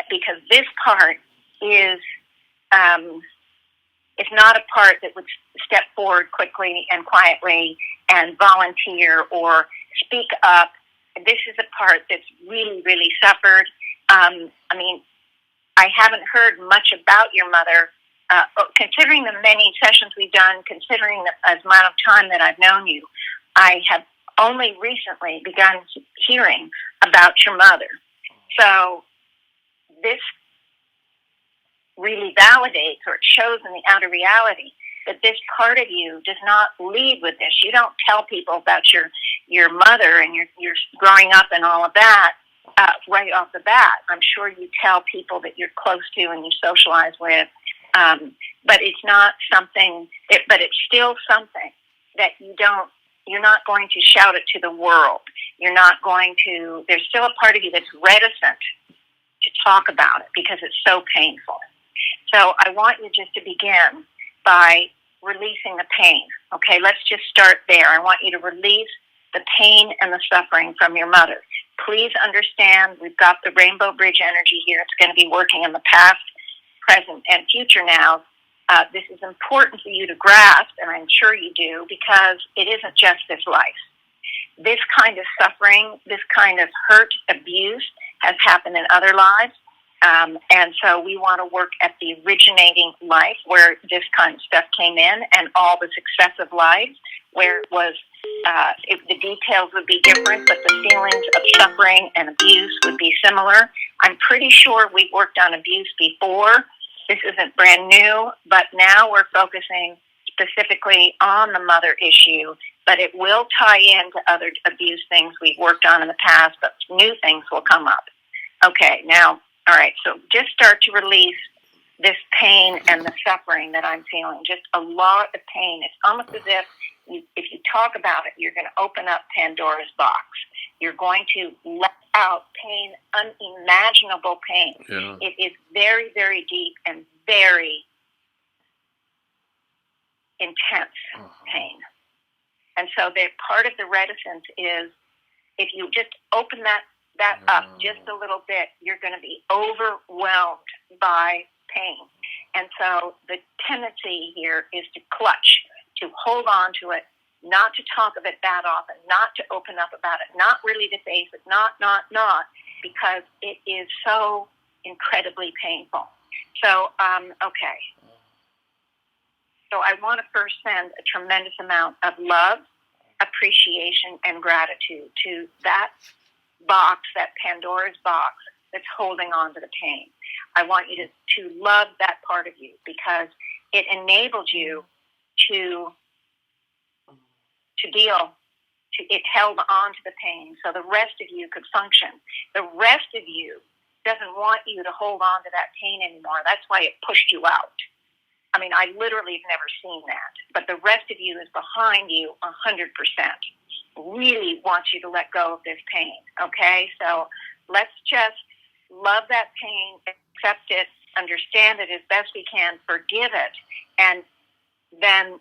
because this part is not a part that would step forward quickly and quietly and volunteer or speak up. This is a part that's really, really suffered. I mean, I haven't heard much about your mother, considering the many sessions we've done, considering the amount of time that I've known you. I have only recently begun hearing about your mother. So this really validates, or it shows in the outer reality, that this part of you does not lead with this. You don't tell people about your mother and your growing up and all of that right off the bat. I'm sure you tell people that you're close to and you socialize with, but it's not something. But it's still something that you're not going to shout it to the world. You're not going to. There's still a part of you that's reticent to talk about it because it's so painful. So I want you just to begin by releasing the pain. Okay, let's just start there. I want you to release the pain and the suffering from your mother. Please understand, we've got the Rainbow Bridge energy here. It's going to be working in the past, present, and future now. This is important for you to grasp, and I'm sure you do, because it isn't just this life. This kind of suffering, this kind of hurt, abuse has happened in other lives. And so we want to work at the originating life where this kind of stuff came in, and all the successive lives where it was, the details would be different, but the feelings of suffering and abuse would be similar. I'm pretty sure we've worked on abuse before. This isn't brand new, but now we're focusing specifically on the mother issue, but it will tie into other abuse things we've worked on in the past, but new things will come up. Okay, now, all right, so just start to release this pain and the suffering that I'm feeling, just a lot of pain. It's almost as if you talk about it, you're going to open up Pandora's box. You're going to let out pain, unimaginable pain. Yeah. It is very, very deep and very intense pain. And so part of the reticence is if you just open that up just a little bit, you're going to be overwhelmed by pain. And so the tendency here is to clutch, to hold on to it, not to talk of it that often, not to open up about it, not really to face it, not, because it is so incredibly painful. So, okay. So I want to first send a tremendous amount of love, appreciation, and gratitude to that box, that Pandora's box that's holding on to the pain. I want you to love that part of you because it enabled you to deal. It held on to the pain so the rest of you could function. The rest of you doesn't want you to hold on to that pain anymore. That's why it pushed you out. I mean, I literally have never seen that. But the rest of you is behind you 100%. Really wants you to let go of this pain, okay? So let's just love that pain, accept it, understand it as best we can, forgive it, and then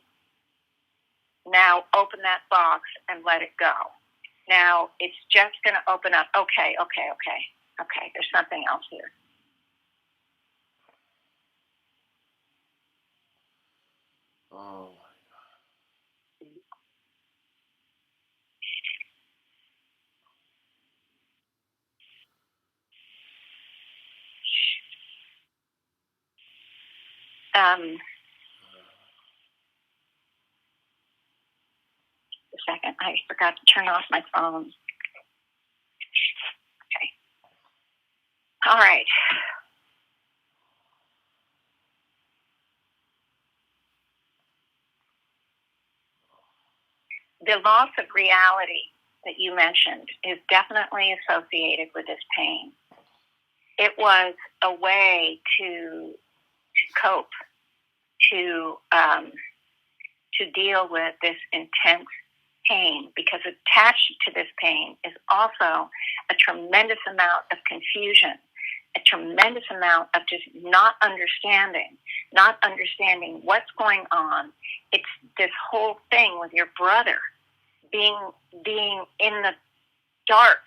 now open that box and let it go. Now it's just going to open up. Okay, there's something else here. Oh. A second, I forgot to turn off my phone. Okay. All right. The loss of reality that you mentioned is definitely associated with this pain. It was a way to cope, to deal with this intense pain, because attached to this pain is also a tremendous amount of confusion, a tremendous amount of just not understanding what's going on. It's this whole thing with your brother being in the dark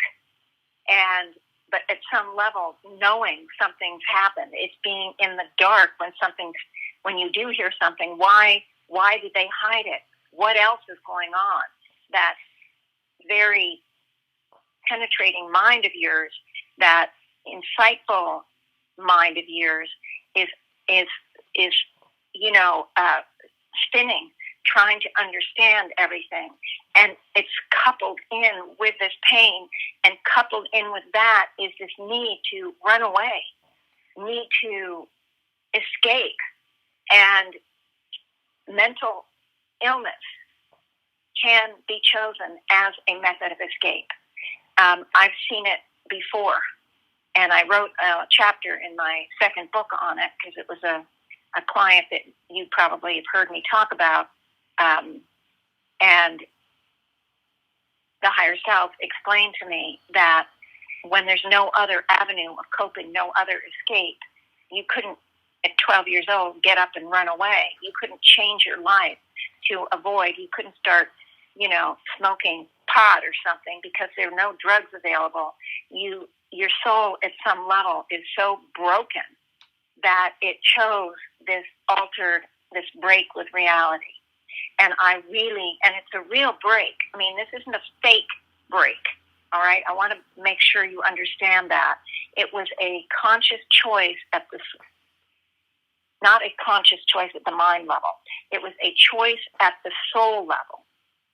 and but at some level, knowing something's happened. It's being in the dark when you do hear something. Why did they hide it? What else is going on? That very penetrating mind of yours, that insightful mind of yours, is spinning, trying to understand everything. And it's coupled in with this pain, and coupled in with that is this need to run away, need to escape. And mental illness can be chosen as a method of escape. I've seen it before, and I wrote a chapter in my second book on it because it was a client that you probably have heard me talk about. And the higher self explained to me that when there's no other avenue of coping, no other escape, you couldn't, at 12 years old, get up and run away. You couldn't change your life to avoid. You couldn't start, smoking pot or something because there are no drugs available. Your soul at some level is so broken that it chose this break with reality. And it's a real break. I mean, this isn't a fake break, all right? I want to make sure you understand that. It was a conscious choice not a conscious choice at the mind level. It was a choice at the soul level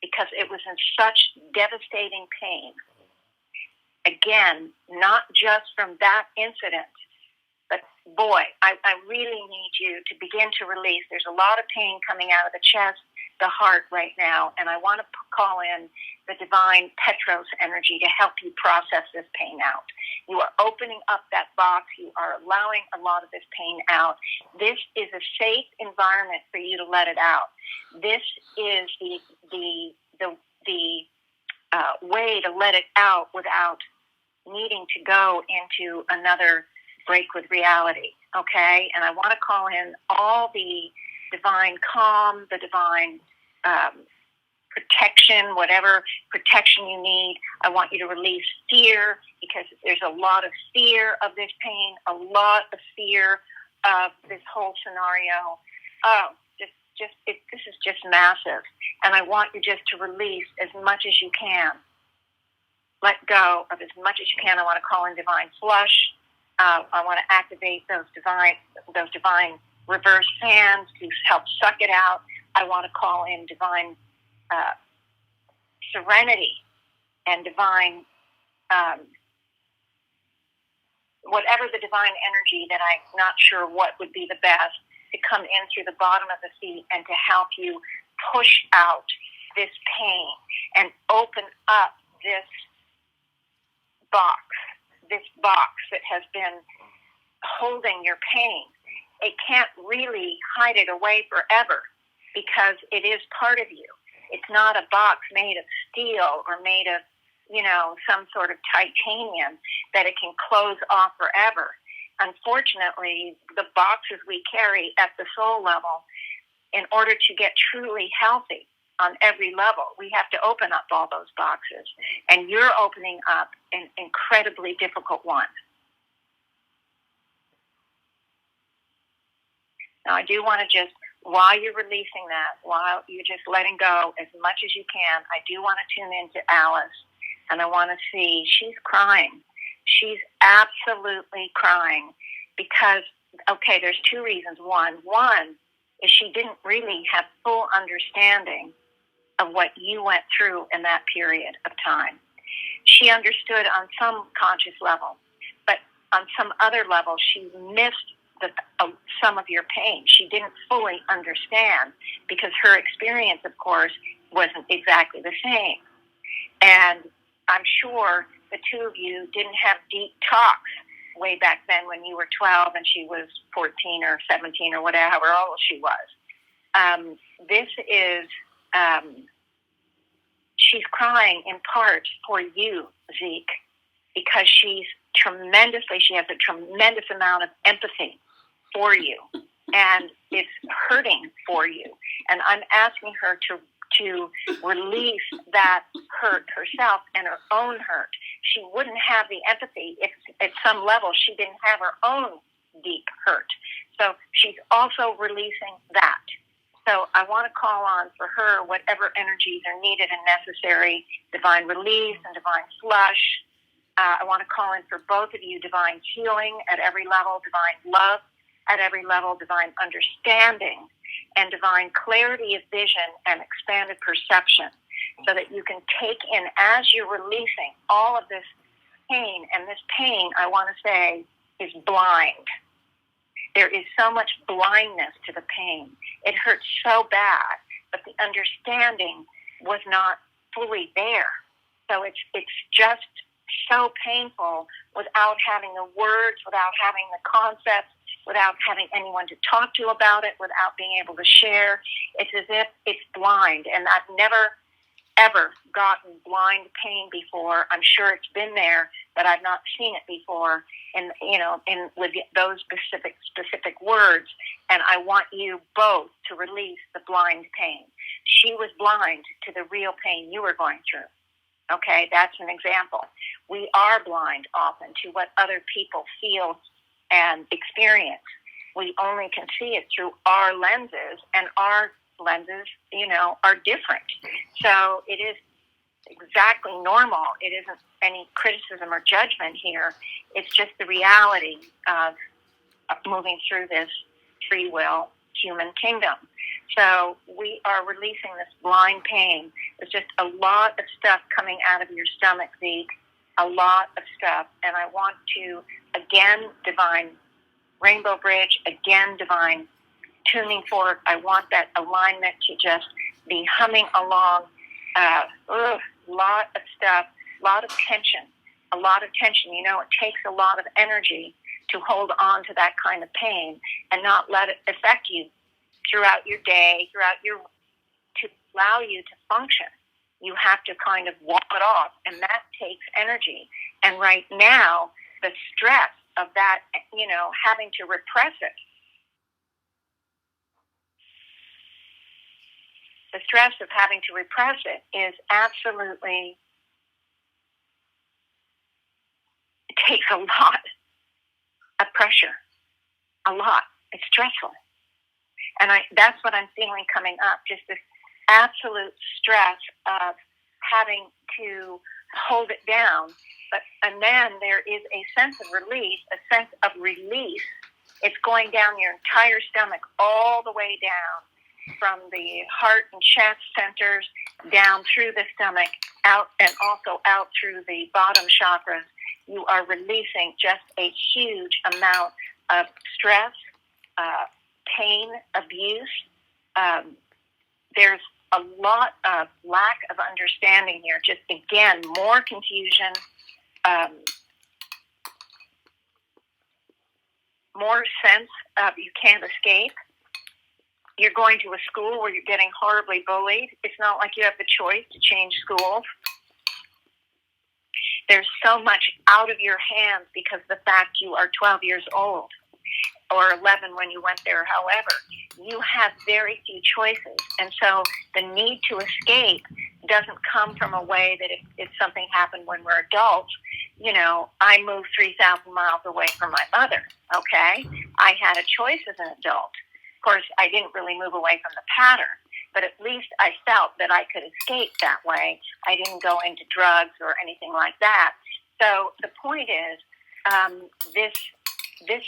because it was in such devastating pain. Again, not just from that incident, but boy, I really need you to begin to release. There's a lot of pain coming out of the chest, the heart right now, and I want to call in the divine Petros energy to help you process this pain out. You are opening up that box. You are allowing a lot of this pain out. This is a safe environment for you to let it out. This is the way to let it out without needing to go into another break with reality, okay? And I want to call in all the divine calm, the divine protection, whatever protection you need. I want you to release fear because there's a lot of fear of this pain, a lot of fear of this whole scenario. This is just massive. And I want you just to release as much as you can. Let go of as much as you can. I want to call in divine flush. I want to activate those divine reverse fans to help suck it out. I want to call in divine serenity and divine, whatever the divine energy that I'm not sure what would be the best, to come in through the bottom of the feet and to help you push out this pain and open up this box that has been holding your pain. It can't really hide it away forever because it is part of you. It's not a box made of steel or made of, some sort of titanium that it can close off forever. Unfortunately, the boxes we carry at the soul level, in order to get truly healthy on every level, we have to open up all those boxes. And you're opening up an incredibly difficult one. Now, I do want to just, while you're releasing that, while you're just letting go as much as you can, I do want to tune into Alice, and I want to see, she's crying. She's absolutely crying because, okay, there's two reasons. One is she didn't really have full understanding of what you went through in that period of time. She understood on some conscious level, but on some other level, she missed some of your pain. She didn't fully understand because her experience, of course, wasn't exactly the same. And I'm sure the two of you didn't have deep talks way back then when you were 12 and she was 14 or 17 or whatever, however old she was. This is, she's crying in part for you, Zeke, because she has a tremendous amount of empathy for you and is hurting for you. And I'm asking her to release that hurt herself and her own hurt. She wouldn't have the empathy if at some level she didn't have her own deep hurt. So she's also releasing that. So I want to call on for her whatever energies are needed and necessary, divine release and divine flush. I want to call in for both of you divine healing at every level, divine love at every level, divine understanding, and divine clarity of vision and expanded perception, so that you can take in, as you're releasing all of this pain, and this pain, I want to say, is blind. There is so much blindness to the pain. It hurts so bad, but the understanding was not fully there. So it's just so painful without having the words, without having the concepts, without having anyone to talk to about it, without being able to share. It's as if it's blind, and I've never, ever gotten blind pain before. I'm sure it's been there, but I've not seen it before, and with those specific words. And I want you both to release the blind pain. She was blind to the real pain you were going through. Okay, that's an example. We are blind often to what other people feel and experience. We only can see it through our lenses, and our lenses, are different. So it is exactly normal. It isn't any criticism or judgment here. It's just the reality of moving through this free will human kingdom. So we are releasing this blind pain. There's just a lot of stuff coming out of your stomach, Zeke, a lot of stuff. And I want to, again, divine rainbow bridge, again, divine tuning fork. I want that alignment to just be humming along. Lot of stuff, a lot of tension. It takes a lot of energy to hold on to that kind of pain and not let it affect you throughout your day, to allow you to function. You have to kind of walk it off, and that takes energy. And right now, the stress of that, having to repress it, is absolutely, it takes a lot of pressure, a lot. It's stressful. And that's what I'm feeling coming up, just this absolute stress of having to hold it down. And then there is a sense of release, It's going down your entire stomach, all the way down, from the heart and chest centers, down through the stomach, out, and also out through the bottom chakras. You are releasing just a huge amount of stress, pain, abuse. There's a lot of lack of understanding here. Just, again, more confusion, more sense of you can't escape. You're going to a school where you're getting horribly bullied. It's not like you have the choice to change schools. There's so much out of your hands because of the fact you are 12 years old, or 11 when you went there. However, you have very few choices. And so the need to escape doesn't come from a way that if something happened when we're adults. I moved 3,000 miles away from my mother, okay? I had a choice as an adult. Of course, I didn't really move away from the pattern, but at least I felt that I could escape that way. I didn't go into drugs or anything like that. So the point is, this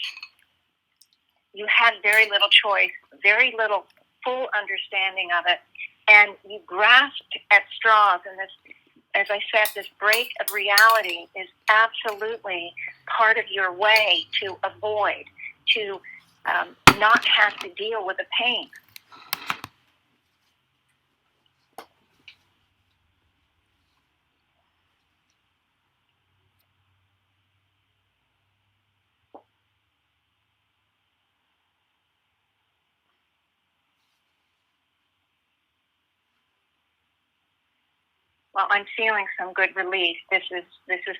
you had very little choice, very little full understanding of it, and you grasped at straws. And this, as I said, this break of reality is absolutely part of your way to avoid, to not have to deal with the pain. Well, I'm feeling some good relief. This is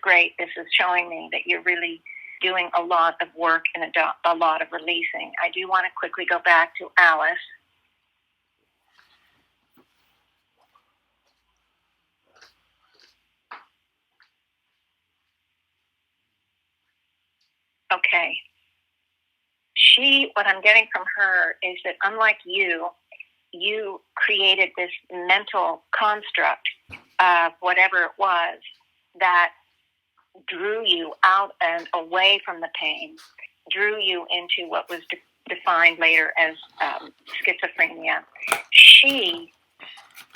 great. This is showing me that you're really doing a lot of work and a lot of releasing. I do want to quickly go back to Alice. okay, what I'm getting from her is that unlike you created this mental construct of whatever it was that drew you out and away from the pain, drew you into what was defined later as schizophrenia. She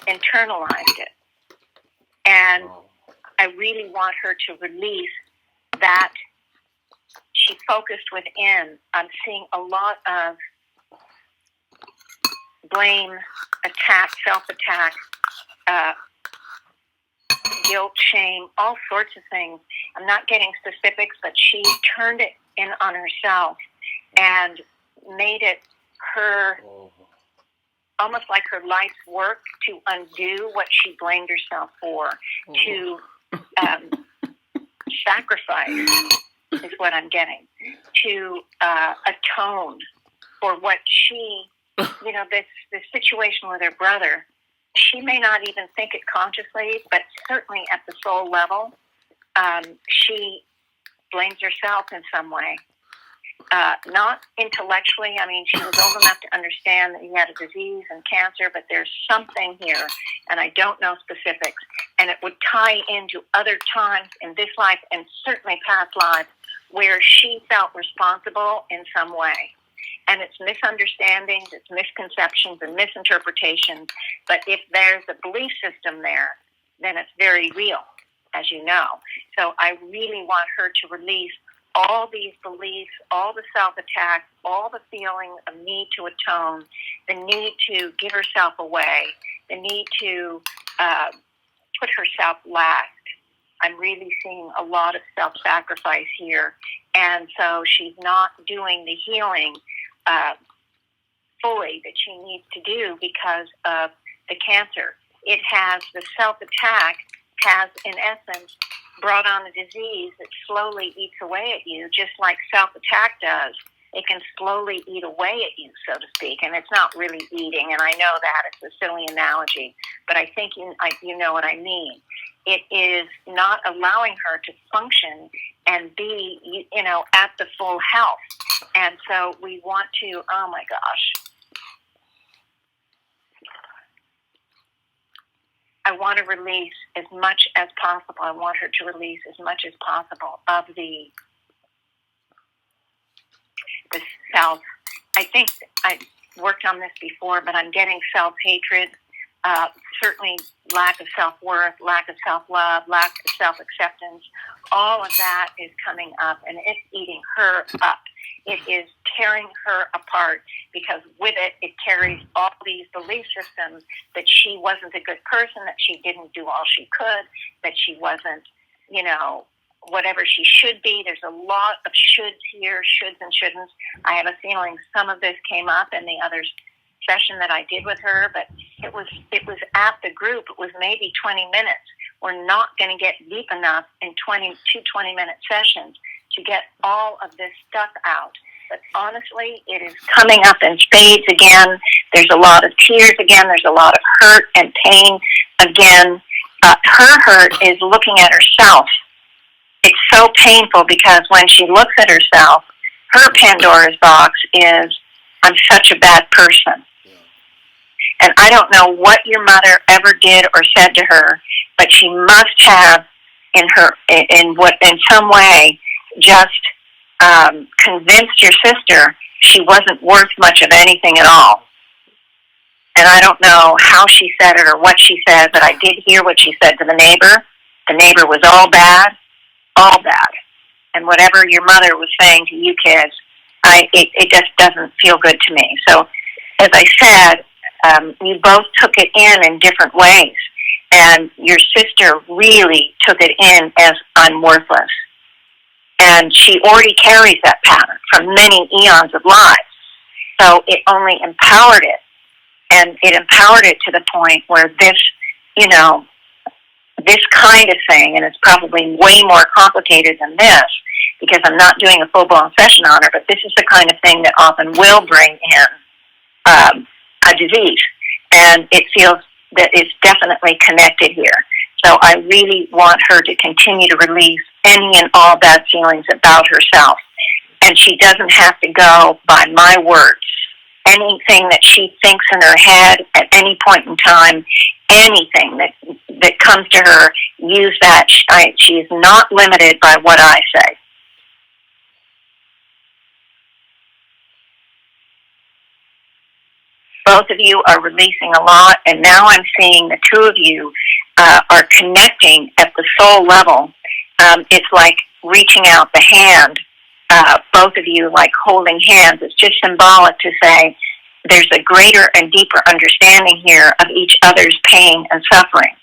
internalized it. And I really want her to release that. She focused within. I'm seeing a lot of blame, attack, self-attack, guilt, shame, all sorts of things. I'm not getting specifics, but she turned it in on herself and made it her, almost like her life's work to undo what she blamed herself for, to sacrifice is what I'm getting, to atone for what she, this situation with her brother. She may not even think it consciously, but certainly at the soul level, she blames herself in some way. Not intellectually. I mean, she was old enough to understand that he had a disease and cancer, but there's something here, and I don't know specifics, and it would tie into other times in this life and certainly past lives where she felt responsible in some way. And it's misunderstandings, it's misconceptions and misinterpretations, but if there's a belief system there, then it's very real, as you know. So I really want her to release all these beliefs, all the self-attack, all the feeling of need to atone, the need to give herself away, the need to put herself last. I'm really seeing a lot of self-sacrifice here. And so she's not doing the healing fully that she needs to do because of the cancer. It has, the self-attack has, in essence, brought on a disease that slowly eats away at you, just like self-attack does. It can slowly eat away at you, so to speak, and it's not really eating, and I know that. It's a silly analogy, but I think you know what I mean. It is not allowing her to function and be, at the full health. And so we want to, oh my gosh, I want to release as much as possible. I want her to release as much as possible of the self. I think I worked on this before, but I'm getting self-hatred, certainly lack of self-worth, lack of self-love, lack of self-acceptance. All of that is coming up, and it's eating her up. It is tearing her apart because with it, it carries all these belief systems that she wasn't a good person, that she didn't do all she could, that she wasn't, whatever she should be. There's a lot of shoulds here, shoulds and shouldn'ts. I have a feeling some of this came up in the other session that I did with her, but it was at the group. It was maybe 20 minutes. We're not going to get deep enough in 20-minute sessions to get all of this stuff out. But honestly, it is coming up in spades again. There's a lot of tears again. There's a lot of hurt and pain again. Her hurt is looking at herself. It's so painful because when she looks at herself, her Pandora's box is, I'm such a bad person. And I don't know what your mother ever did or said to her, but she must have in some way just convinced your sister she wasn't worth much of anything at all. And I don't know how she said it or what she said, but I did hear what she said to the neighbor. The neighbor was all bad. And whatever your mother was saying to you kids, it just doesn't feel good to me. So, as I said, you both took it in different ways. And your sister really took it in as I'm worthless. And she already carries that pattern from many eons of lives. So it only empowered it. And it empowered it to the point where this kind of thing, and it's probably way more complicated than this, because I'm not doing a full-blown session on her, but this is the kind of thing that often will bring in a disease. And it feels that it's definitely connected here. So I really want her to continue to release any and all bad feelings about herself. and she doesn't have to go by my words. Anything that she thinks in her head at any point in time, anything that comes to her, use that. She is not limited by what I say. Both of you are releasing a lot, and now I'm seeing the two of you are connecting at the soul level. It's like reaching out the hand, both of you like holding hands. It's just symbolic to say there's a greater and deeper understanding here of each other's pain and suffering.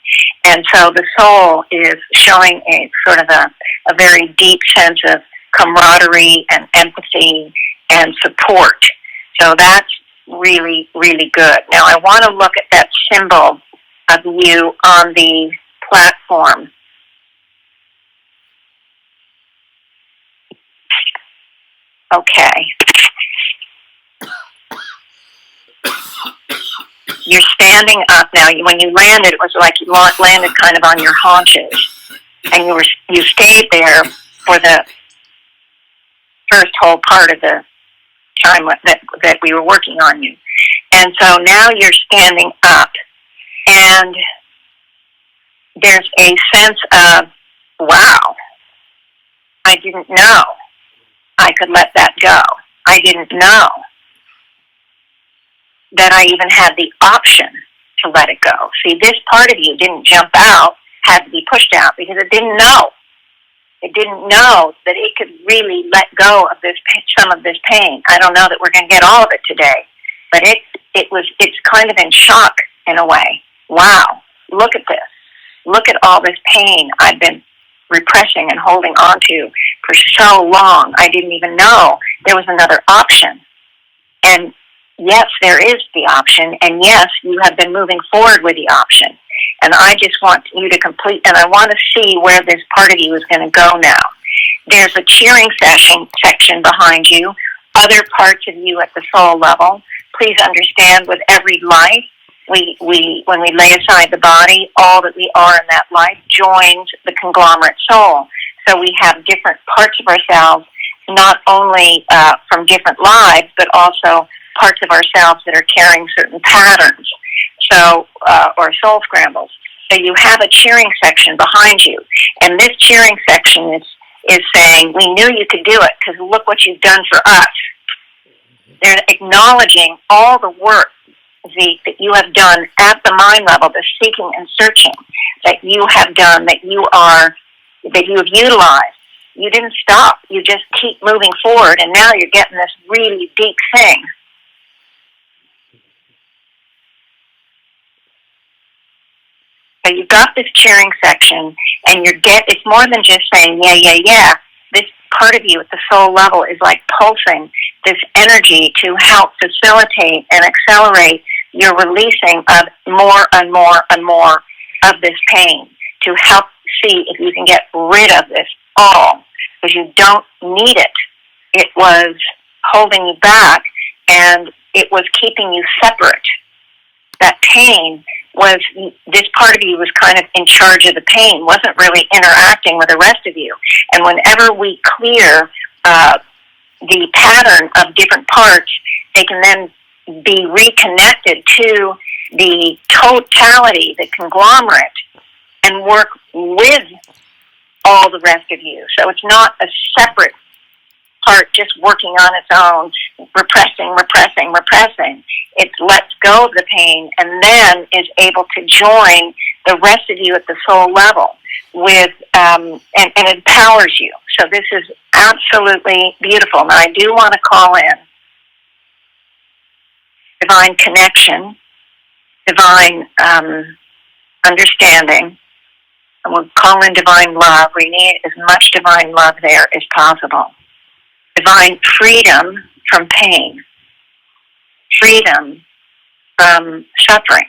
And so the soul is showing a sort of a very deep sense of camaraderie and empathy and support. So that's really, really good. Now I want to look at that symbol of you on the platform. Okay. You're standing up now. When you landed, it was like you landed kind of on your haunches, and you stayed there for the first whole part of the time that we were working on you. And so now you're standing up, and there's a sense of, wow, I didn't know I could let that go. I didn't know that I even had the option to let it go. See, this part of you didn't jump out, had to be pushed out, because it didn't know. It didn't know that it could really let go of some of this pain. I don't know that we're going to get all of it today, but it's kind of in shock in a way. Wow, look at this. Look at all this pain I've been repressing and holding on to for so long. I didn't even know there was another option. And yes, there is the option, and yes, you have been moving forward with the option. And I just want you to complete, and I want to see where this part of you is going to go now. There's a cheering section behind you, other parts of you at the soul level. Please understand, with every life, when we lay aside the body, all that we are in that life joins the conglomerate soul. So we have different parts of ourselves, not only from different lives, but also parts of ourselves that are carrying certain patterns, or soul scrambles. So you have a cheering section behind you, and this cheering section is saying, we knew you could do it, because look what you've done for us. They're acknowledging all the work, Zeke, that you have done at the mind level, the seeking and searching that you have done, that you have utilized. You didn't stop. You just keep moving forward, and now you're getting this really deep thing. So you've got this cheering section, and it's more than just saying, yeah, yeah, yeah. This part of you at the soul level is like pulsing this energy to help facilitate and accelerate your releasing of more and more and more of this pain, to help see if you can get rid of this all, because you don't need it. It was holding you back, and it was keeping you separate. That pain was, this part of you was kind of in charge of the pain, wasn't really interacting with the rest of you. And whenever we clear the pattern of different parts, they can then be reconnected to the totality, the conglomerate, and work with all the rest of you. So it's not a separate part just working on its own, repressing. It lets go of the pain and then is able to join the rest of you at the soul level with and empowers you. So this is absolutely beautiful. Now I do want to call in divine connection, divine understanding, and we'll call in divine love. We need as much divine love there as possible. Divine freedom from pain, freedom from suffering,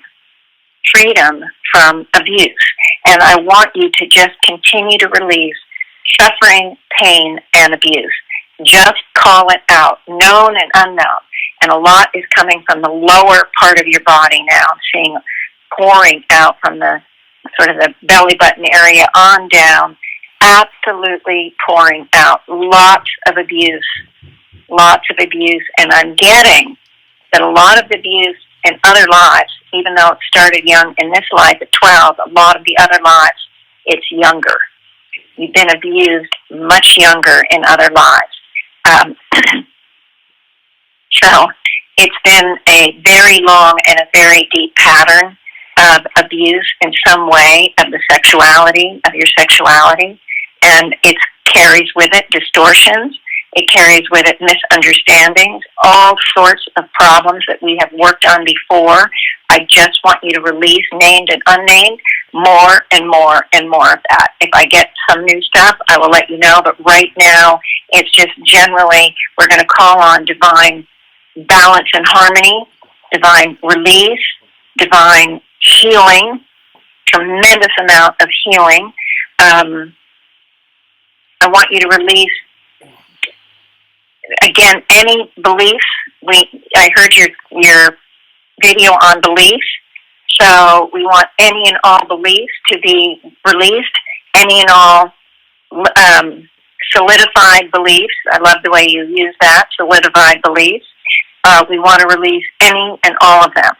freedom from abuse. And I want you to just continue to release suffering, pain, and abuse. Just call it out, known and unknown. And a lot is coming from the lower part of your body now, seeing pouring out from the sort of the belly button area on down, absolutely pouring out lots of abuse, and I'm getting that a lot of the abuse in other lives, even though it started young in this life at 12, a lot of the other lives, it's younger. You've been abused much younger in other lives. So it's been a very long and a very deep pattern of abuse in some way of your sexuality, and it carries with it distortions. It carries with it misunderstandings, all sorts of problems that we have worked on before. I just want you to release, named and unnamed, more and more and more of that. If I get some new stuff, I will let you know, but right now, it's just generally, we're going to call on divine balance and harmony, divine release, divine healing, tremendous amount of healing. I want you to release, again, any beliefs. I heard your video on beliefs, so we want any and all beliefs to be released, any and all solidified beliefs. I love the way you use that, solidified beliefs. We want to release any and all of them.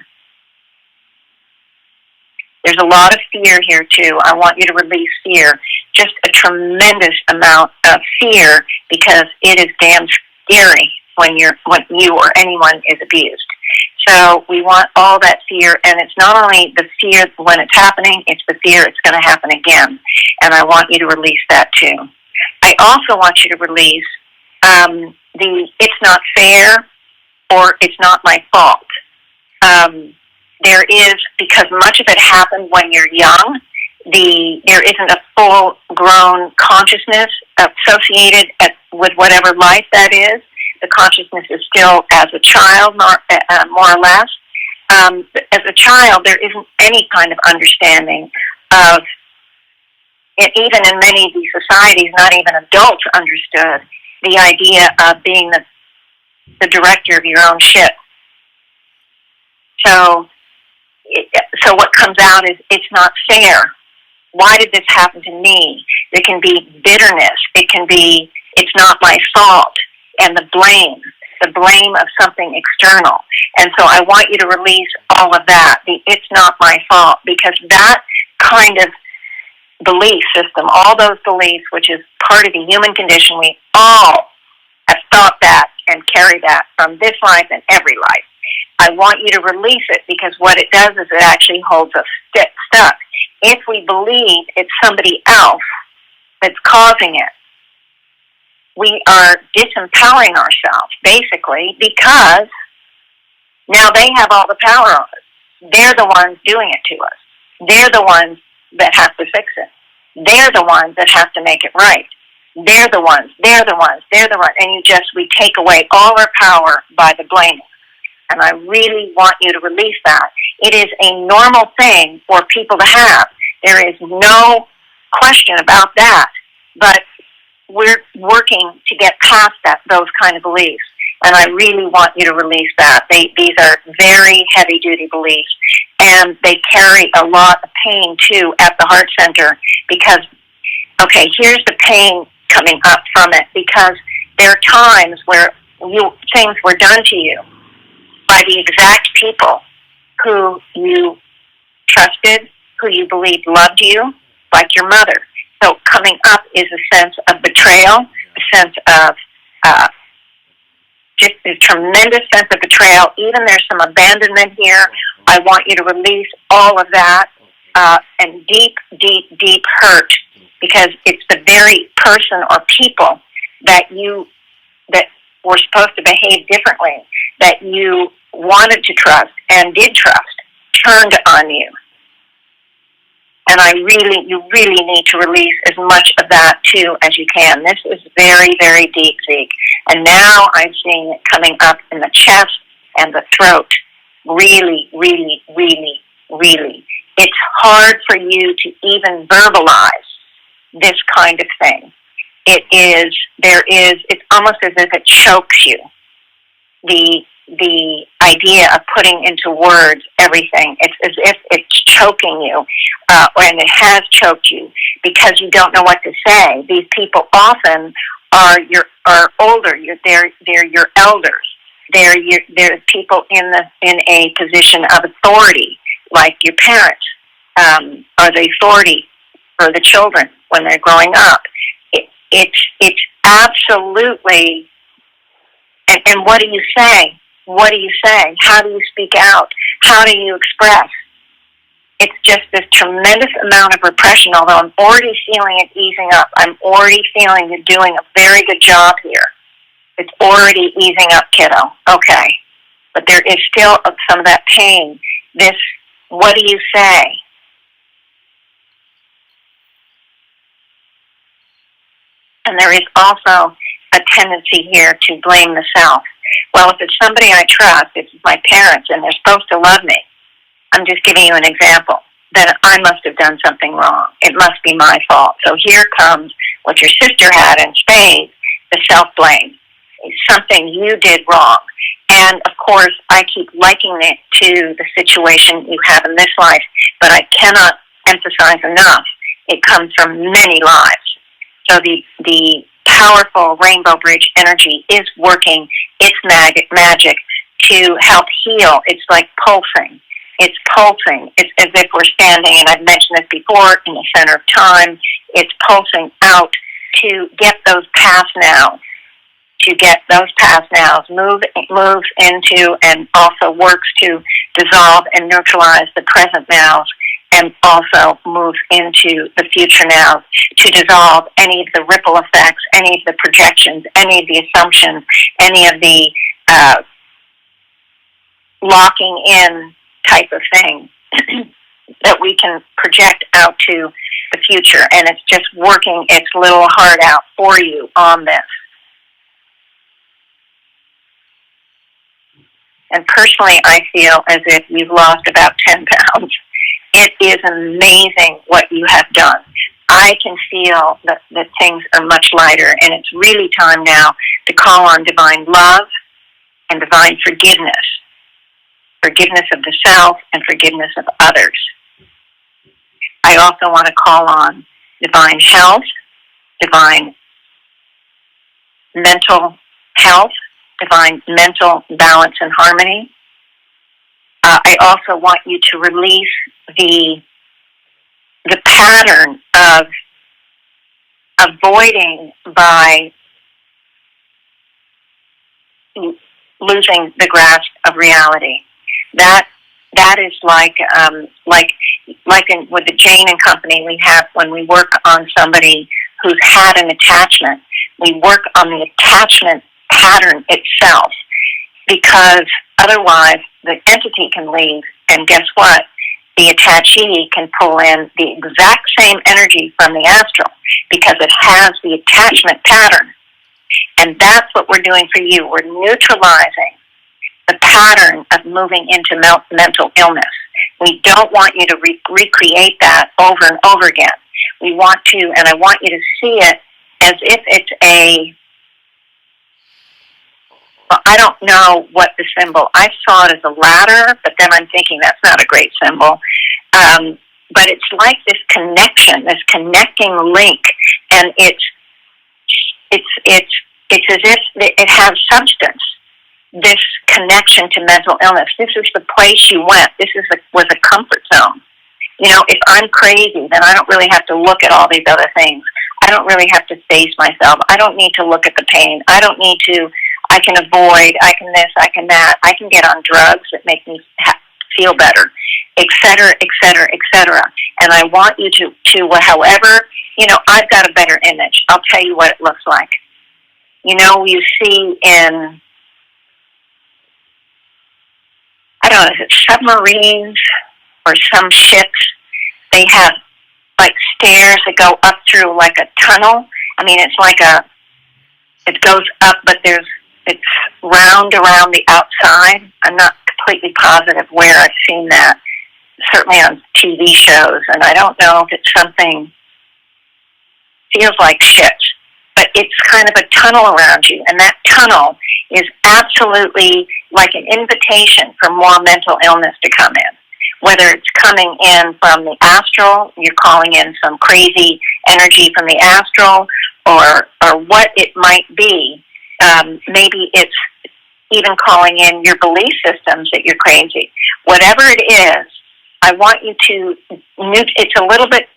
There's a lot of fear here, too. I want you to release fear. Just a tremendous amount of fear, because it is damn scary when you or anyone is abused. So we want all that fear, and it's not only the fear when it's happening, it's the fear it's going to happen again. And I want you to release that, too. I also want you to release the it's not fair or it's not my fault. There is, because much of it happened when you're young, there isn't a full-grown consciousness associated with whatever life that is. The consciousness is still as a child, more or less. As a child, there isn't any kind of understanding of, and even in many of these societies, not even adults understood the idea of being the director of your own ship. So what comes out is, it's not fair. Why did this happen to me? There can be bitterness. It can be, it's not my fault. And the blame of something external. And so I want you to release all of that. It's not my fault, because that kind of belief system, all those beliefs, which is part of the human condition, we all have thought that and carry that from this life and every life. I want you to release it, because what it does is it actually holds us stuck. If we believe it's somebody else that's causing it, we are disempowering ourselves, basically, because now they have all the power on us. They're the ones doing it to us. They're the ones that have to fix it. They're the ones that have to make it right. They're the ones. And we take away all our power by the blaming. And I really want you to release that. It is a normal thing for people to have. There is no question about that. But we're working to get past those kind of beliefs. And I really want you to release that. These are very heavy-duty beliefs. And they carry a lot of pain, too, at the heart center. Because, okay, here's the pain coming up from it. Because there are times where things were done to you by the exact people who you trusted, who you believed loved you, like your mother. So coming up is a sense of betrayal, a sense of just a tremendous sense of betrayal. Even there's some abandonment here. I want you to release all of that and deep, deep, deep hurt, because it's the very person or people that were supposed to behave differently, that you wanted to trust and did trust, turned on you. And you really need to release as much of that, too, as you can. This is very, very deep, Zeke. And now I'm seeing it coming up in the chest and the throat. Really, really, really, really. It's hard for you to even verbalize this kind of thing. It's almost as if it chokes you. the idea of putting into words everything. It's as if it's choking you, and it has choked you because you don't know what to say. These people often are older. They're your elders. They're people in a position of authority, like your parents are the authority for the children when they're growing up. It's absolutely. And what do you say? What do you say? How do you speak out? How do you express? It's just this tremendous amount of repression, although I'm already feeling it easing up. I'm already feeling you're doing a very good job here. It's already easing up, kiddo. Okay. But there is still some of that pain. This, what do you say? And there is also a tendency here to blame the self. Well, if it's somebody I trust, if it's my parents and they're supposed to love me, I'm just giving you an example, then I must have done something wrong. It must be my fault. So here comes what your sister had in spades, the self-blame. It's something you did wrong. And, of course, I keep likening it to the situation you have in this life, but I cannot emphasize enough. It comes from many lives. So the powerful Rainbow Bridge energy is working its magic to help heal. It's like pulsing. It's pulsing. It's as if we're standing, and I've mentioned this before, in the center of time. It's pulsing out to get those past nows. Moves into and also works to dissolve and neutralize the present nows, and also moves into the future nows to dissolve any of the ripple effects, any of the projections, any of the assumptions, any of the locking in type of thing that we can project out to the future. And it's just working its little heart out for you on this. And personally, I feel as if you've lost about 10 pounds. It is amazing what you have done. I can feel that things are much lighter, and it's really time now to call on divine love and divine forgiveness. Forgiveness of the self and forgiveness of others. I also want to call on divine health, divine mental health, divine mental balance and harmony. I also want you to release the pattern of avoiding by losing the grasp of reality. That is like with the Jane and Company we have when we work on somebody who's had an attachment. We work on the attachment pattern itself, because otherwise the entity can leave, and guess what? The attachee can pull in the exact same energy from the astral because it has the attachment pattern. And that's what we're doing for you. We're neutralizing the pattern of moving into mental illness. We don't want you to recreate that over and over again. We want to, and I want you to see it as if it's I don't know what the symbol, I saw it as a ladder, but then I'm thinking that's not a great symbol. But it's like this connection, this connecting link, and it's as if it has substance. This connection to mental illness. This is the place you went. This was a comfort zone. You know, if I'm crazy, then I don't really have to look at all these other things. I don't really have to face myself. I don't need to look at the pain. I can avoid, I can this, I can that. I can get on drugs that make me feel better, et cetera, et cetera, et cetera. And I want you to however, I've got a better image. I'll tell you what it looks like. You see in, I don't know, is it submarines or some ships? They have like stairs that go up through like a tunnel. I mean, it's like it goes up, but it's round around the outside. I'm not completely positive where I've seen that. Certainly on TV shows, and I don't know if it's something, feels like ships, but it's kind of a tunnel around you, and that tunnel is absolutely like an invitation for more mental illness to come in. Whether it's coming in from the astral, you're calling in some crazy energy from the astral, or what it might be. Maybe it's even calling in your belief systems that you're crazy. Whatever it is, I want you to, it's a little bit,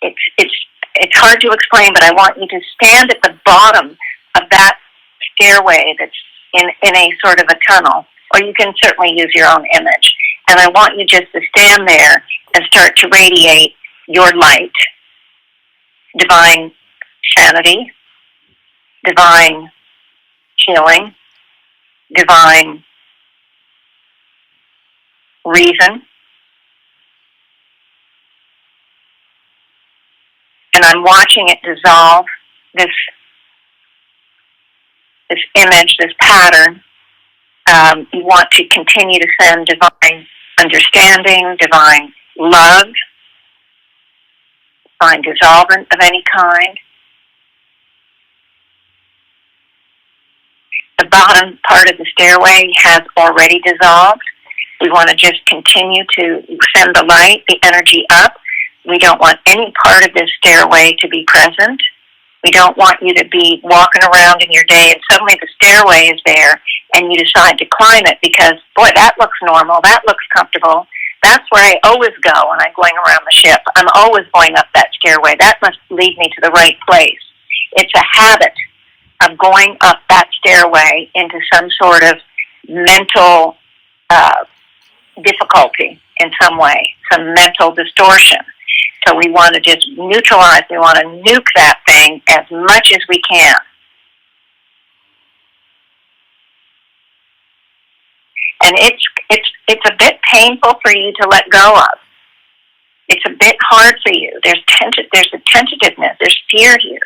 it's hard to explain, but I want you to stand at the bottom of that stairway that's in a sort of a tunnel, or you can certainly use your own image. And I want you just to stand there and start to radiate your light, divine sanity, divine healing, divine reason. And I'm watching it dissolve, this image, this pattern. You want to continue to send divine understanding, divine love, divine dissolvent of any kind. The bottom part of the stairway has already dissolved. We want to just continue to send the light, the energy up. We don't want any part of this stairway to be present. We don't want you to be walking around in your day and suddenly the stairway is there and you decide to climb it because, boy, that looks normal, that looks comfortable. That's where I always go when I'm going around the ship. I'm always going up that stairway. That must lead me to the right place. It's a habit of going up that stairway into some sort of mental difficulty in some way, some mental distortion. So we want to just neutralize, we want to nuke that thing as much as we can. And it's a bit painful for you to let go of. It's a bit hard for you. There's a tentativeness, there's fear here.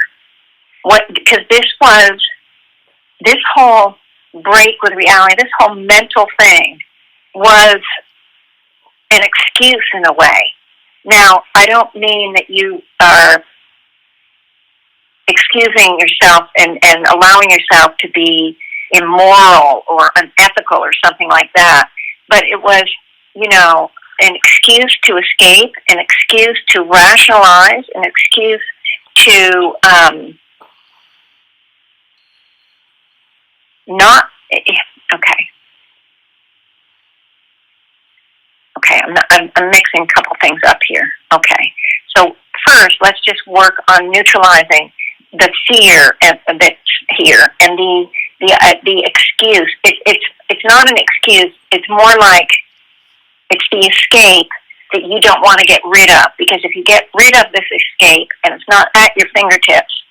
Because this whole break with reality, this whole mental thing was an excuse in a way. Now, I don't mean that you are excusing yourself and allowing yourself to be immoral or unethical or something like that, but it was, an excuse to escape, an excuse to rationalize, an excuse to not, okay. Okay, I'm mixing a couple things up here. Okay, so first, let's just work on neutralizing the fear that's here and the excuse. It's not an excuse. It's more like it's the escape that you don't want to get rid of. Because if you get rid of this escape and it's not at your fingertips,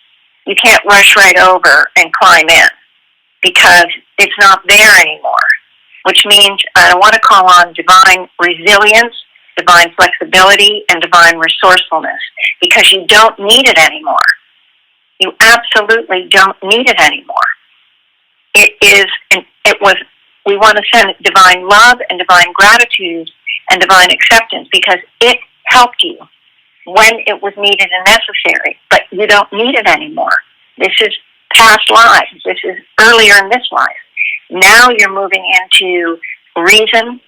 you can't rush right over and climb in because it's not there anymore. Which means I want to call on divine resilience, divine flexibility, and divine resourcefulness because you don't need it anymore. You absolutely don't need it anymore. We want to send divine love and divine gratitude and divine acceptance because it helped you when it was needed and necessary, but you don't need it anymore. This is past lives. This is earlier in this life. Now you're moving into reason,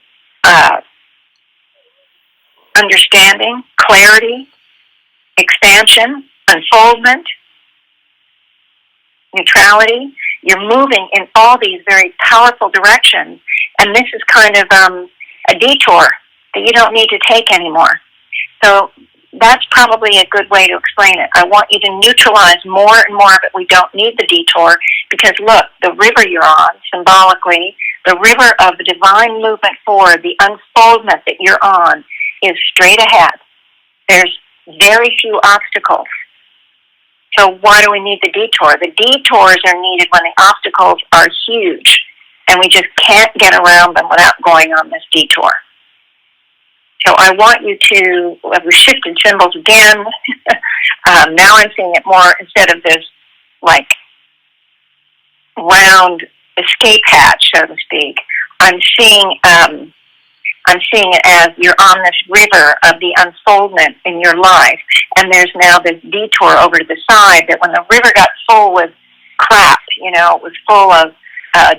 understanding, clarity, expansion, unfoldment, neutrality. You're moving in all these very powerful directions, and this is kind of a detour that you don't need to take anymore. So that's probably a good way to explain it. I want you to neutralize more and more of it. We don't need the detour because, look, the river you're on, symbolically, the river of the divine movement forward, the unfoldment that you're on is straight ahead. There's very few obstacles. So why do we need the detour? The detours are needed when the obstacles are huge, and we just can't get around them without going on this detour. So I want you to, we shifted symbols again. Now I'm seeing it more, instead of this, like, round escape hatch, so to speak, I'm seeing it as you're on this river of the unfoldment in your life, and there's now this detour over to the side that when the river got full with crap, it was full of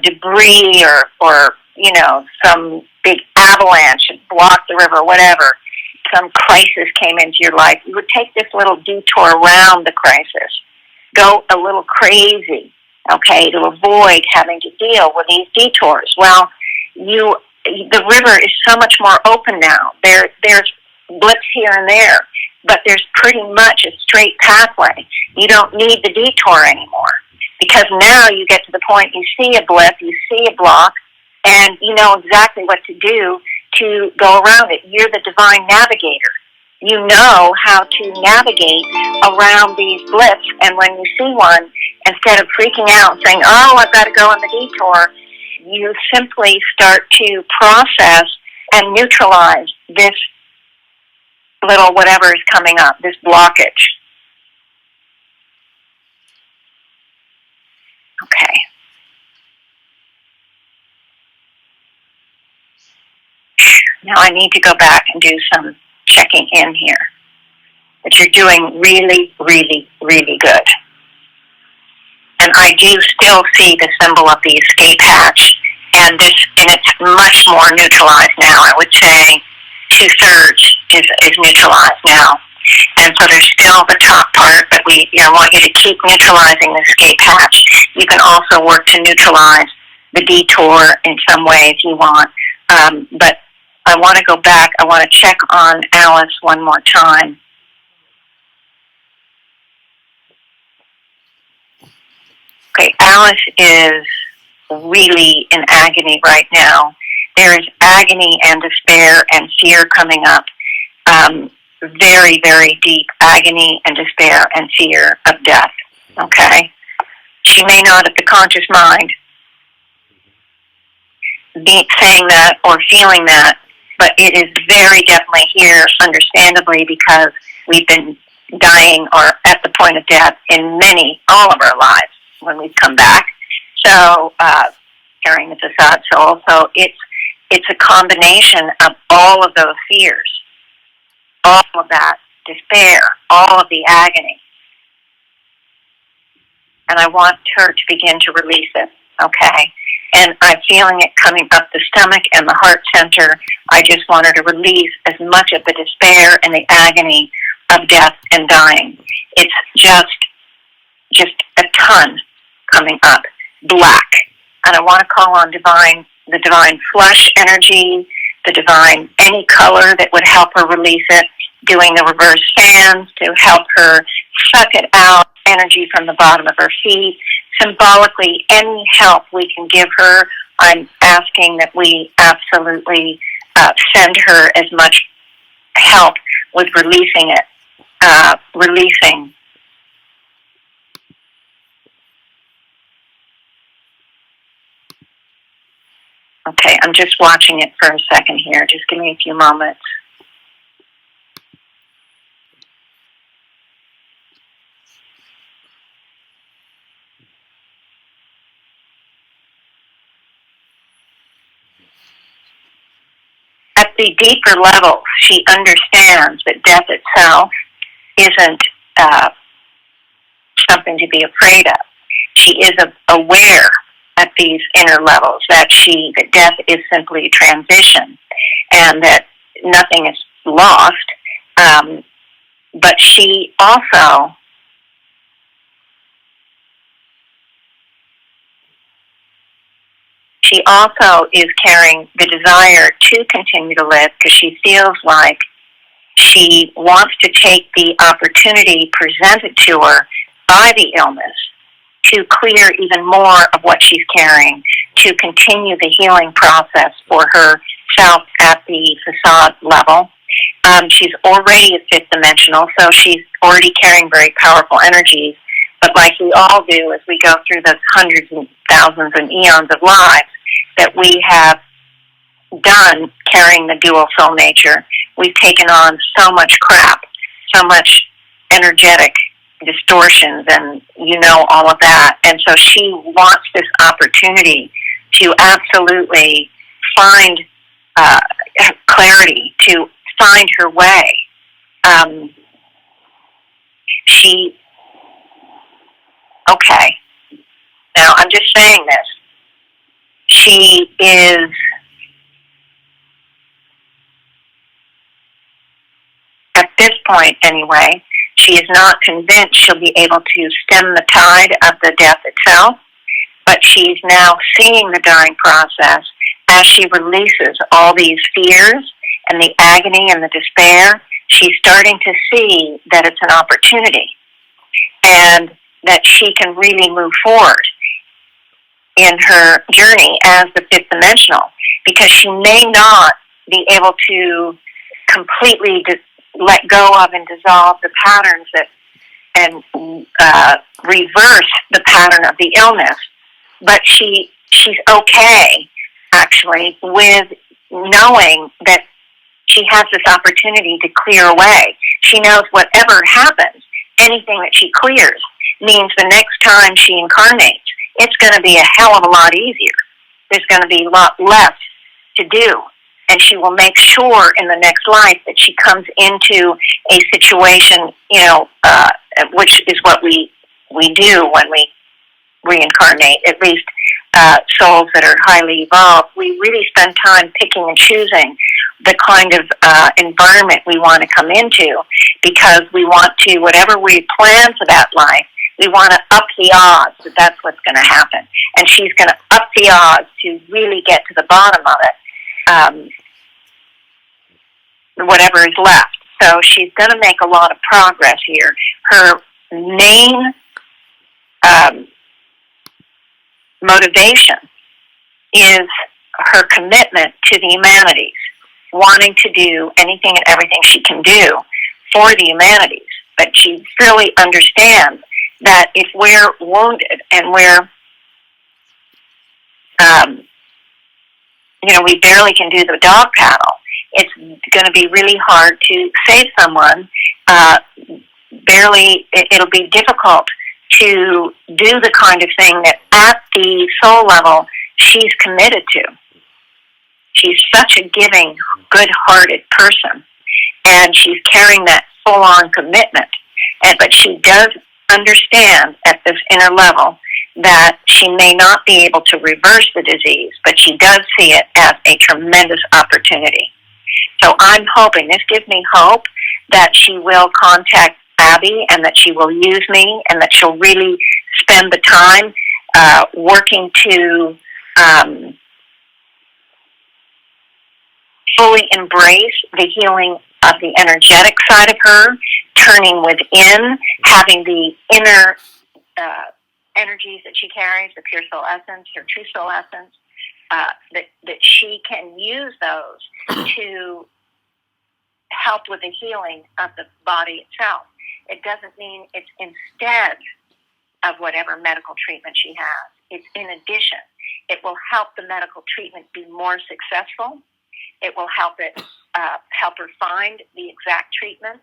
debris or some big avalanche and blocked the river, whatever, some crisis came into your life, you would take this little detour around the crisis, go a little crazy, okay, to avoid having to deal with these detours. Well, the river is so much more open now. There's blips here and there, but there's pretty much a straight pathway. You don't need the detour anymore, because now you get to the point, you see a blip, you see a block, and you know exactly what to do to go around it. You're the divine navigator. You know how to navigate around these blips, and when you see one, instead of freaking out and saying, oh, I've got to go on the detour, you simply start to process and neutralize this little whatever is coming up, this blockage. Okay. Now I need to go back and do some checking in here. But you're doing really, really, really good. And I do still see the symbol of the escape hatch, and it's much more neutralized now. I would say 2/3 is neutralized now. And so there's still the top part, but I want you to keep neutralizing the escape hatch. You can also work to neutralize the detour in some ways you want. But I want to go back. I want to check on Alice one more time. Okay, Alice is really in agony right now. There is agony and despair and fear coming up. Very, very deep agony and despair and fear of death. Okay? She may not, at the conscious mind, be saying that or feeling that, but it is very definitely here, understandably, because we've been dying or at the point of death in all of our lives when we've come back. So, carrying the facade soul. So it's a combination of all of those fears, all of that despair, all of the agony. And I want her to begin to release it, okay? And I'm feeling it coming up the stomach and the heart center. I just want her to release as much of the despair and the agony of death and dying. It's just a ton coming up, black. And I want to call on the divine flush energy, the divine any color that would help her release it, doing the reverse fans to help her suck it out, energy from the bottom of her feet. Symbolically, any help we can give her, I'm asking that we absolutely send her as much help with releasing it, releasing. Okay, I'm just watching it for a second here. Just give me a few moments. At the deeper level, she understands that death itself isn't something to be afraid of. She is aware at these inner levels that death is simply a transition and that nothing is lost. But she also is carrying the desire to continue to live because she feels like she wants to take the opportunity presented to her by the illness to clear even more of what she's carrying, to continue the healing process for herself at the facade level. She's already at fifth dimensional, so she's already carrying very powerful energies. But like we all do as we go through those hundreds and thousands and eons of lives that we have done carrying the dual soul nature, we've taken on so much crap, so much energetic distortions and all of that. And so she wants this opportunity to absolutely find clarity, to find her way. Okay. Now, I'm just saying this. she is at this point anyway, she is not convinced she'll be able to stem the tide of the death itself, but she's now seeing the dying process as she releases all these fears and the agony and the despair. She's starting to see that it's an opportunity and that she can really move forward in her journey as the fifth dimensional, because she may not be able to completely let go of and dissolve the patterns that and reverse the pattern of the illness, but she's okay actually with knowing that she has this opportunity to clear away. She knows whatever happens, anything that she clears means the next time she incarnates, it's going to be a hell of a lot easier. There's going to be a lot less to do. And she will make sure in the next life that she comes into a situation, which is what we do when we reincarnate, at least souls that are highly evolved. We really spend time picking and choosing the kind of environment we want to come into, because we want to, whatever we plan for that life, we want to up the odds that that's what's going to happen. And she's going to up the odds to really get to the bottom of it, whatever is left. So she's going to make a lot of progress here. Her main motivation is her commitment to the humanities, wanting to do anything and everything she can do for the humanities. But she really understands that if we're wounded and we're, we barely can do the dog paddle, it's going to be really hard to save someone. It'll be difficult to do the kind of thing that at the soul level she's committed to. She's such a giving, good-hearted person, and she's carrying that full-on commitment. But she does understand at this inner level that she may not be able to reverse the disease, but she does see it as a tremendous opportunity. So I'm hoping, this gives me hope, that she will contact Abby and that she will use me and that she'll really spend the time working to fully embrace the healing of the energetic side of her, turning within, having the inner energies that she carries, the pure soul essence, her true soul essence, that she can use those to help with the healing of the body itself. It doesn't mean it's instead of whatever medical treatment she has. It's in addition. It will help the medical treatment be more successful. It will help her find the exact treatment.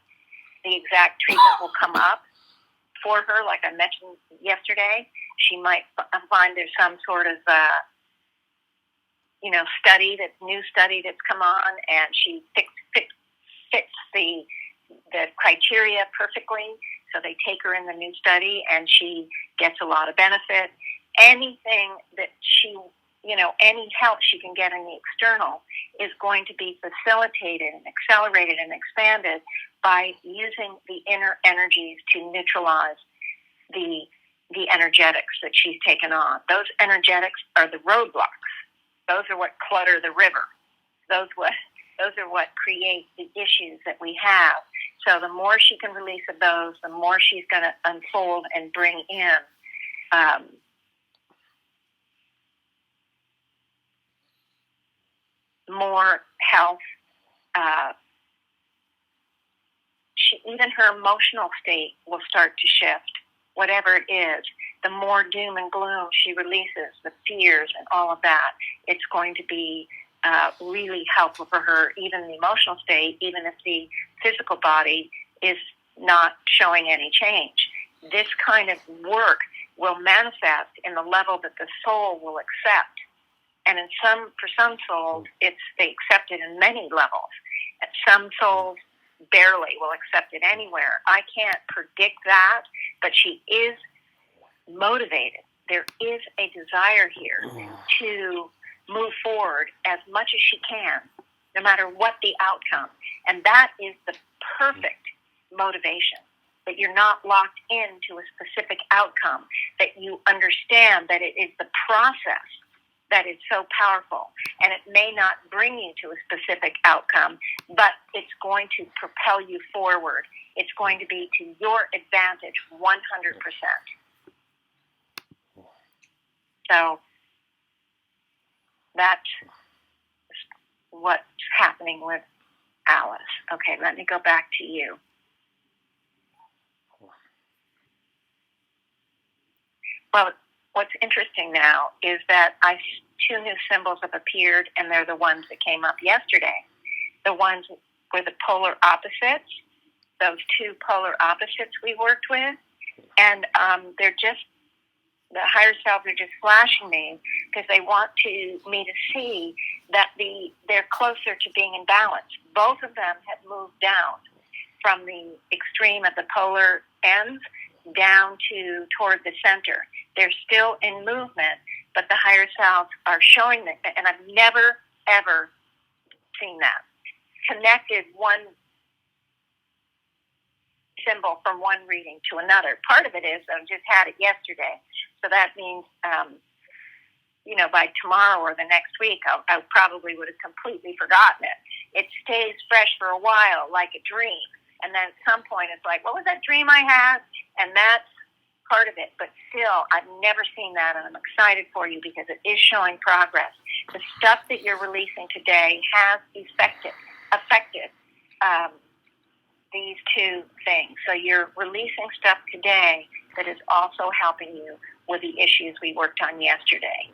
The exact treatment will come up for her, like I mentioned yesterday. She might find there's some sort of new study that's come on, and she fits the criteria perfectly. So they take her in the new study, and she gets a lot of benefit. Anything that she, any help she can get in the external is going to be facilitated and accelerated and expanded by using the inner energies to neutralize the energetics that she's taken on. Those energetics are the roadblocks. Those are what clutter the river. Those are what create the issues that we have. So the more she can release of those, the more she's going to unfold and bring in more health. Even her emotional state will start to shift, whatever it is. The more doom and gloom she releases, the fears and all of that, it's going to be really helpful for her, even the emotional state, even if the physical body is not showing any change. This kind of work will manifest in the level that the soul will accept. And for some souls, they accept it in many levels. And some souls barely will accept it anywhere. I can't predict that, but she is motivated there is a desire here to move forward as much as she can, no matter what the outcome. And that is the perfect motivation, that you're not locked into a specific outcome, that you understand that it is the process that is so powerful. And it may not bring you to a specific outcome, but it's going to propel you forward. It's going to be to your advantage 100%. So that's what's happening with Alice. Okay, let me go back to you. Well, what's interesting now is that two new symbols have appeared, and they're the ones that came up yesterday. The ones with the polar opposites, those two polar opposites we worked with, and they're just, the higher selves are just flashing me because they want me to see that they're closer to being in balance. Both of them have moved down from the extreme at the polar ends down toward the center. They're still in movement, but the higher selves are showing that, and I've never, ever seen that. Connected one symbol from one reading to another. Part of it is I just had it yesterday, so that means, by tomorrow or the next week, I probably would have completely forgotten it. It stays fresh for a while, like a dream, and then at some point it's like, what was that dream I had? And that's part of it, but still, I've never seen that, and I'm excited for you because it is showing progress. The stuff that you're releasing today has affected these two things. So you're releasing stuff today that is also helping you with the issues we worked on yesterday.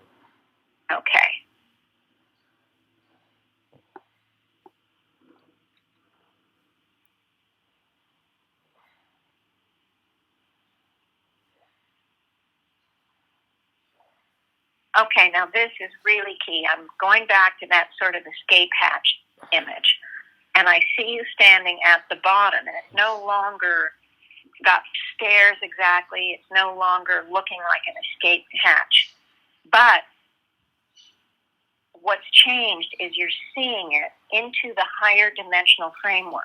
Okay. Okay, now this is really key. I'm going back to that sort of escape hatch image. And I see you standing at the bottom, and it's no longer got stairs exactly. It's no longer looking like an escape hatch. But what's changed is you're seeing it into the higher dimensional framework.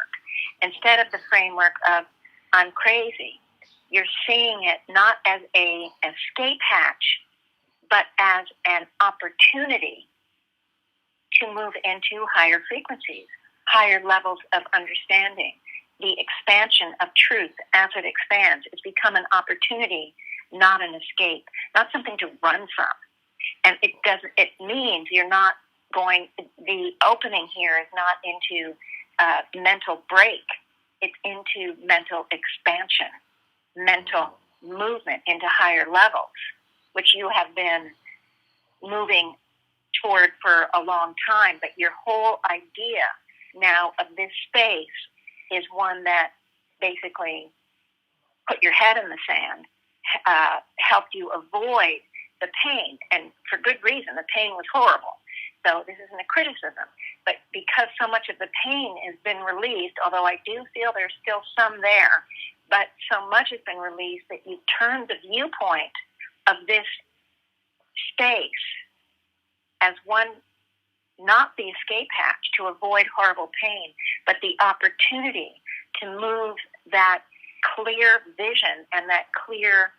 Instead of the framework of, I'm crazy, you're seeing it not as an escape hatch, but as an opportunity to move into higher frequencies, higher levels of understanding. The expansion of truth as it expands. It's become an opportunity, not an escape, not something to run from. And it means you're not going, the opening here is not into mental break. It's into mental expansion, mental movement into higher levels, which you have been moving toward for a long time. But your whole idea now of this space is one that basically put your head in the sand, helped you avoid the pain, and for good reason. The pain was horrible. So this isn't a criticism, but because so much of the pain has been released, although I do feel there's still some there, but so much has been released that you turned the viewpoint of this space as one, not the escape hatch to avoid horrible pain, but the opportunity to move that clear vision and that clear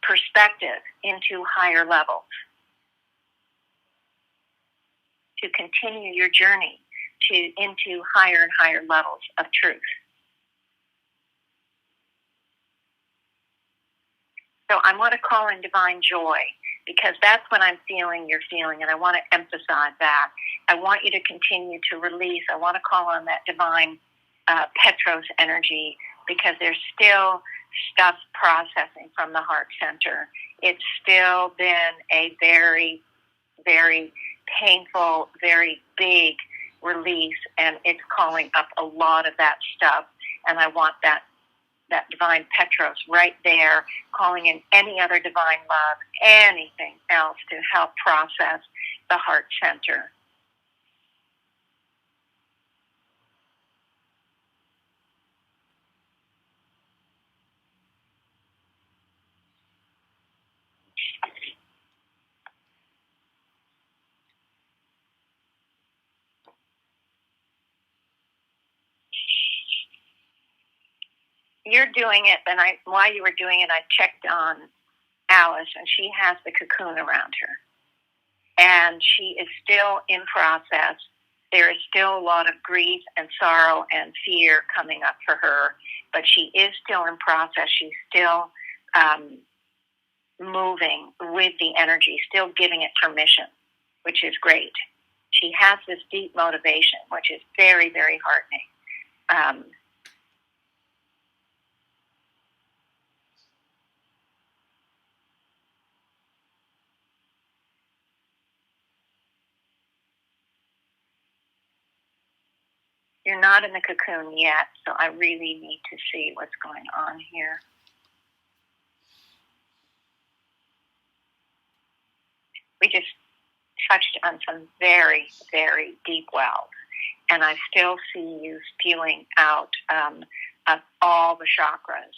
perspective into higher levels, to continue your journey into higher and higher levels of truth. So I want to call in divine joy, because that's what I'm feeling you're feeling, and I want to emphasize that. I want you to continue to release. I want to call on that divine Petros energy, because there's still stuff processing from the heart center. It's still been a very, very painful, very big release, and it's calling up a lot of that stuff, and I want that divine Petros right there, calling in any other divine love, anything else to help process the heart center. you're doing it, and while you were doing it, I checked on Alice, and she has the cocoon around her. And she is still in process. There is still a lot of grief and sorrow and fear coming up for her, but she is still in process. She's still moving with the energy, still giving it permission, which is great. She has this deep motivation, which is very, very heartening. You're not in the cocoon yet, so I really need to see what's going on here. We just touched on some very, very deep wells, and I still see you spewing out of all the chakras,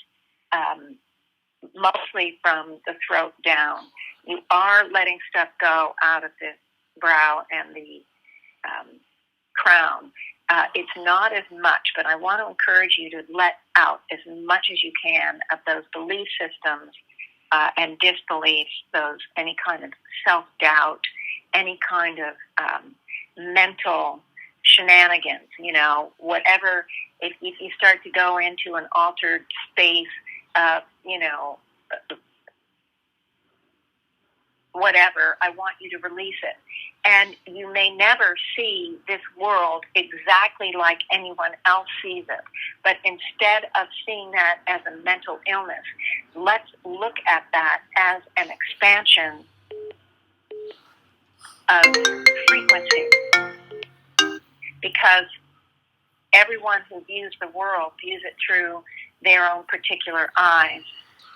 mostly from the throat down. You are letting stuff go out of the brow and the crown. It's not as much, but I want to encourage you to let out as much as you can of those belief systems and disbeliefs, any kind of self-doubt, any kind of mental shenanigans, whatever. If you start to go into an altered space, whatever, I want you to release it. And you may never see this world exactly like anyone else sees it. But instead of seeing that as a mental illness, let's look at that as an expansion of frequency. Because everyone who views the world views it through their own particular eyes,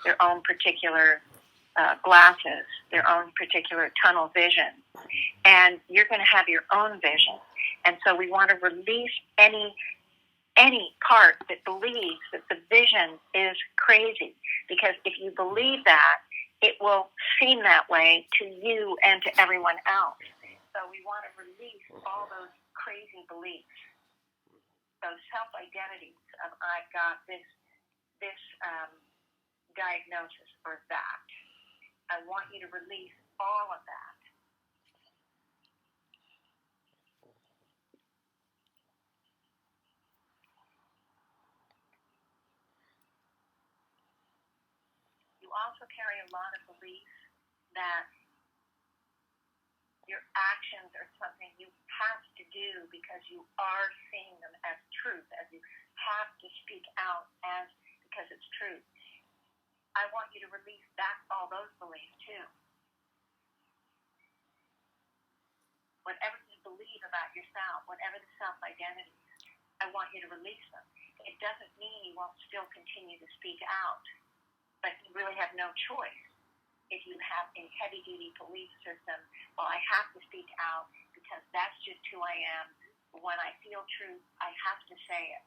their own particular glasses, their own particular tunnel vision. And you're going to have your own vision. And so we want to release any part that believes that the vision is crazy. Because if you believe that, it will seem that way to you and to everyone else. So we want to release all those crazy beliefs, those self-identities of I've got this diagnosis or that. I want you to release all of that. You also carry a lot of beliefs that your actions are something you have to do because you are seeing them as truth, as you have to speak out as because it's truth. I want you to release all those beliefs too. Whatever you believe about yourself, whatever the self-identities, I want you to release them. It doesn't mean you won't still continue to speak out, but you really have no choice. If you have a heavy-duty belief system, well, I have to speak out because that's just who I am. When I feel truth, I have to say it.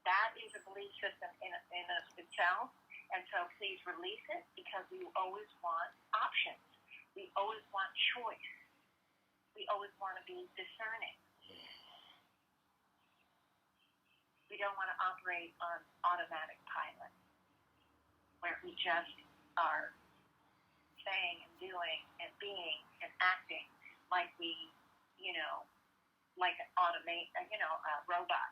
That is a belief system in itself, and so please release it because we always want options. We always want choice. We always want to be discerning. We don't want to operate on automatic pilot, where we just are saying and doing and being and acting like we, like an a robot.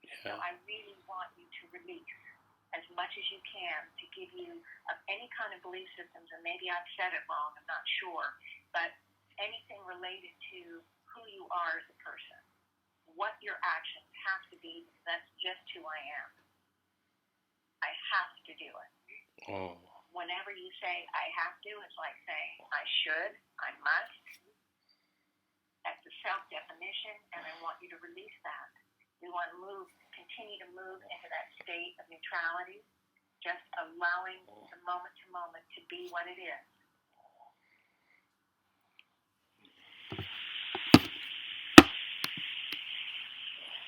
Yeah. So I really want you to release as much as you can to give you any kind of belief systems, and maybe I've said it wrong, I'm not sure, but anything related to who you are as a person, what your actions have to be, because that's just who I am. I have to do it. Oh. Whenever you say, I have to, it's like saying, I should, I must. That's a self-definition, and I want you to release that. We want to continue to move into that state of neutrality, just allowing the moment to moment to be what it is.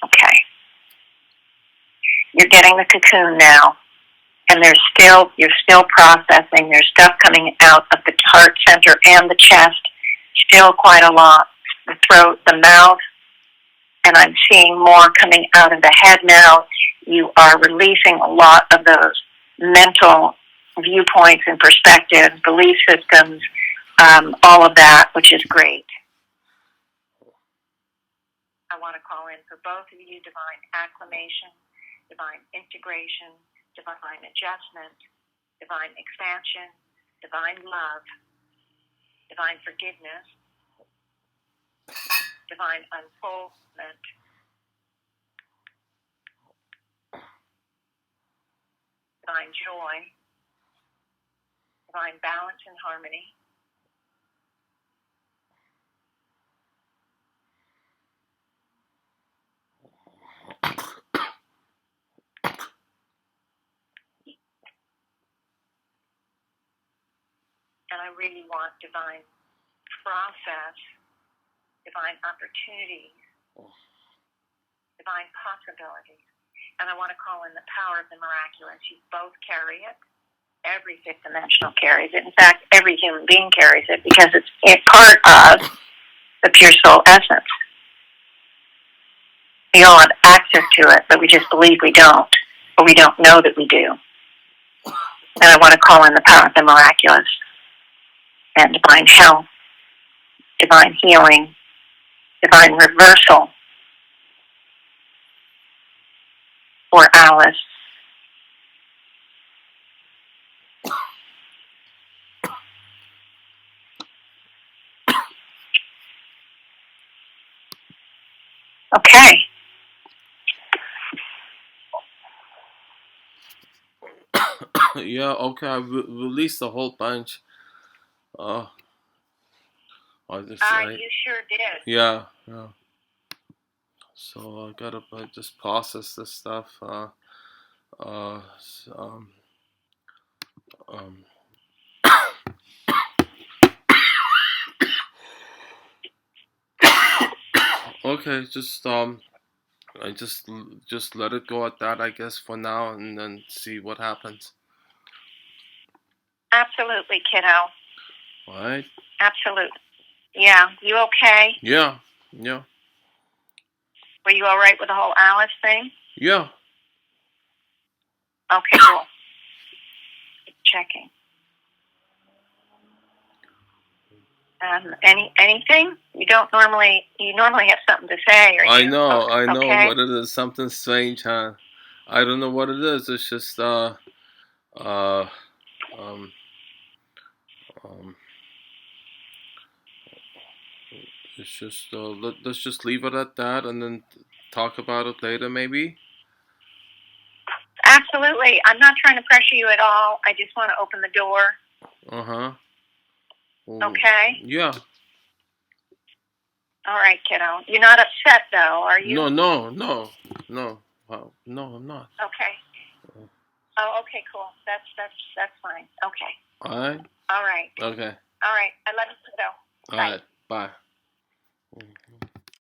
Okay. You're getting the cocoon now. And you're still processing. There's stuff coming out of the heart center and the chest, still quite a lot. The throat, the mouth, and I'm seeing more coming out of the head now. you are releasing a lot of those mental viewpoints and perspectives, belief systems, all of that, which is great. I want to call in for both of you divine acclimation, divine integration, divine adjustment, divine expansion, divine love, divine forgiveness, divine unfoldment, divine joy, divine balance and harmony, and I really want divine process, divine opportunities, divine possibilities. And I want to call in the power of the miraculous. You both carry it. Every fifth dimensional carries it. In fact, every human being carries it because it's a part of the pure soul essence. We all have access to it, but we just believe we don't, or we don't know that we do. And I want to call in the power of the miraculous and divine health, divine healing, divine reversal for Alice. Okay. Yeah, okay, I released a whole bunch. I You sure did. yeah. So I gotta just process this stuff. So, okay, I just let it go at that, I guess, for now, and then see what happens. Absolutely, kiddo. All right. Absolutely. Yeah. You okay? Yeah. Were you all right with the whole Alice thing? Yeah. Okay, cool. Checking. Anything? You normally have something to say. I know okay? what it is. Something strange, huh? I don't know what it is. It's just uh um it's just let's just leave it at that, and then talk about it later, maybe. Absolutely. I'm not trying to pressure you at all. I just want to open the door. Okay? Yeah. All right, kiddo. You're not upset, though, are you? No. Well, no, I'm not. Okay. Oh, okay, cool. That's fine. Okay. All right. All right. Okay. All right. I love you, kiddo. All right. Bye.